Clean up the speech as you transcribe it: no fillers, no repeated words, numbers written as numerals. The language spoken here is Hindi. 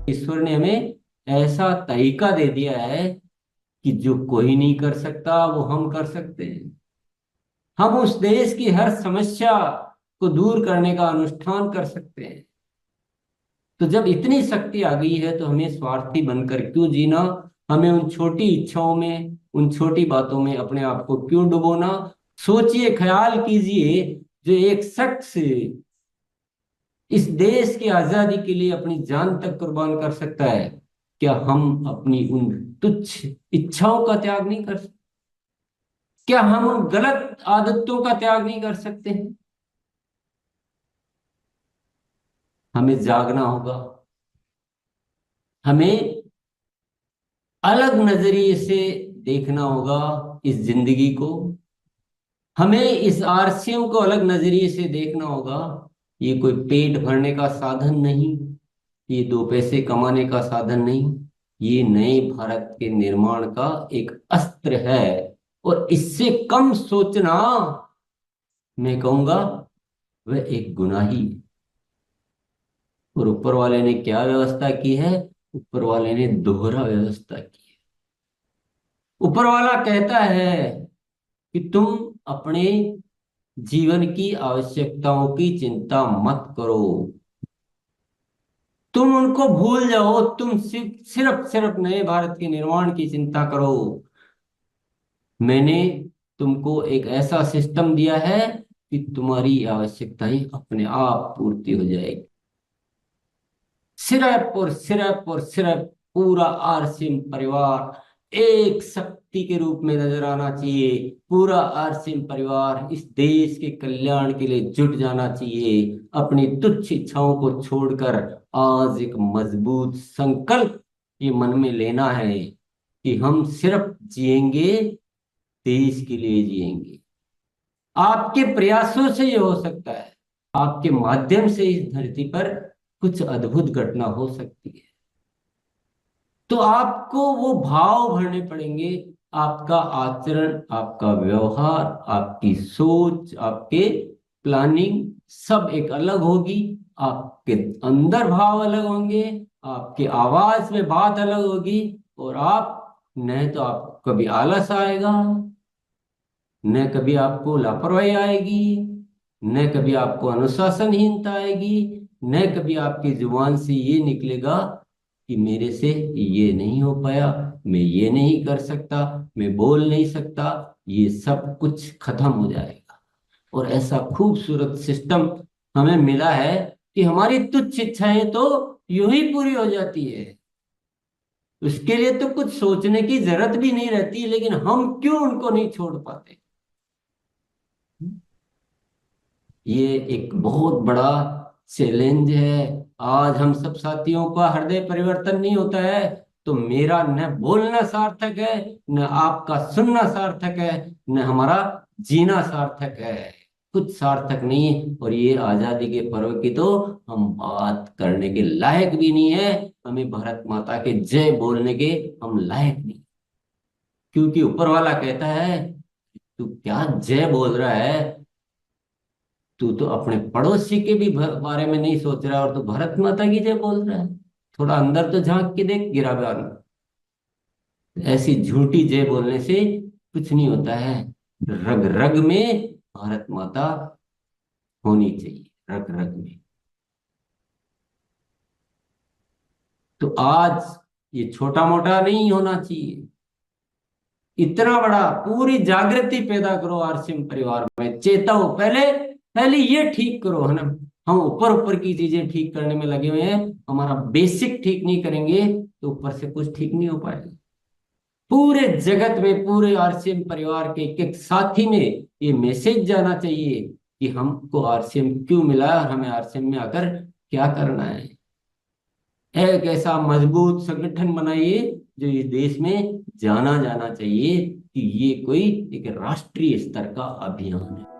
ईश्वर ने हमें ऐसा तरीका दे दिया है कि जो कोई नहीं कर सकता वो हम कर सकते हैं। हम उस देश की हर समस्या को दूर करने का अनुष्ठान कर सकते हैं। तो जब इतनी शक्ति आ गई है तो हमें स्वार्थी बनकर क्यों जीना? हमें उन छोटी इच्छाओं में, उन छोटी बातों में अपने आप को क्यों डुबोना? सोचिए, ख्याल कीजिए, जो एक शख्स इस देश की आजादी के लिए अपनी जान तक कुर्बान कर सकता है, क्या हम अपनी उन तुच्छ इच्छाओं का त्याग नहीं कर सकते? क्या हम उन गलत आदतों का त्याग नहीं कर सकते हैं? हमें जागना होगा। हमें अलग नजरिए से देखना होगा इस जिंदगी को। हमें इस आरसीएम को अलग नजरिए से देखना होगा। ये कोई पेट भरने का साधन नहीं, ये दो पैसे कमाने का साधन नहीं, ये नए भारत के निर्माण का एक अस्त्र है। और इससे कम सोचना, मैं कहूंगा, वह एक गुनाही है। और ऊपर वाले ने क्या व्यवस्था की है? ऊपर वाले ने दोहरा व्यवस्था की है। ऊपर वाला कहता है कि तुम अपने जीवन की आवश्यकताओं की चिंता मत करो, तुम उनको भूल जाओ, तुम सिर्फ सिर्फ सिर्फ नए भारत के निर्माण की चिंता करो। मैंने तुमको एक ऐसा सिस्टम दिया है कि तुम्हारी आवश्यकताएं अपने आप पूर्ति हो जाएगी। सिर्फ और सिर्फ पूरा आरसीएम परिवार एक शक्ति के रूप में नजर आना चाहिए। पूरा आरसीएम परिवार इस देश के कल्याण के लिए जुट जाना चाहिए। अपनी तुच्छ इच्छाओं को छोड़कर आज एक मजबूत संकल्प ये मन में लेना है कि हम सिर्फ जिएंगे, देश के लिए जिएंगे। आपके प्रयासों से ये हो सकता है। आपके माध्यम से इस धरती पर कुछ अद्भुत घटना हो सकती है। तो आपको वो भाव भरने पड़ेंगे। आपका आचरण, आपका व्यवहार, आपकी सोच, आपके प्लानिंग सब एक अलग होगी। आपके अंदर भाव अलग होंगे, आपके आवाज में बात अलग होगी। और आप, न तो आप कभी आलस आएगा, न कभी आपको लापरवाही आएगी, न कभी आपको अनुशासनहीनता आएगी, न कभी आपकी जुबान से ये निकलेगा कि मेरे से ये नहीं हो पाया, मैं ये नहीं कर सकता, मैं बोल नहीं सकता। ये सब कुछ खत्म हो जाएगा। और ऐसा खूबसूरत सिस्टम हमें मिला है कि हमारी तुच्छ इच्छाएं तो यूं ही पूरी हो जाती है। उसके लिए तो कुछ सोचने की जरूरत भी नहीं रहती, लेकिन हम क्यों उनको नहीं छोड़ पाते? ये एक बहुत बड़ा चैलेंज है। आज हम सब साथियों का हृदय परिवर्तन नहीं होता है तो मेरा न बोलना सार्थक है, न आपका सुनना सार्थक है, न हमारा जीना सार्थक है। कुछ सार्थक नहीं है। और ये आजादी के पर्व की तो हम बात करने के लायक भी नहीं है। हमें भारत माता के जय बोलने के हम लायक नहीं। क्योंकि ऊपर वाला कहता है, तू क्या जय बोल रहा है? तू तो अपने पड़ोसी के भी बारे में नहीं सोच रहा है और तू भारत माता की जय बोल रहा है। थोड़ा अंदर तो झांक के देख गिराबान। ऐसी झूठी जय बोलने से कुछ नहीं होता है। रग रग में भारत माता होनी चाहिए, रग रग में। तो आज ये छोटा मोटा नहीं होना चाहिए, इतना बड़ा। पूरी जागृति पैदा करो आरसीएम परिवार में, चेताओ। पहले पहले ये ठीक करो, है ना। हम ऊपर ऊपर की चीजें ठीक करने में लगे हुए हैं, हमारा बेसिक ठीक नहीं करेंगे तो ऊपर से कुछ ठीक नहीं हो पाएगा। पूरे जगत में, पूरे आरसीएम परिवार के एक एक साथी में ये मैसेज जाना चाहिए कि हमको आरसीएम क्यों मिला है और हमें आरसीएम में आकर क्या करना है। एक ऐसा मजबूत संगठन बनाइए जो इस देश में जाना जाना चाहिए कि ये कोई एक राष्ट्रीय स्तर का अभियान है।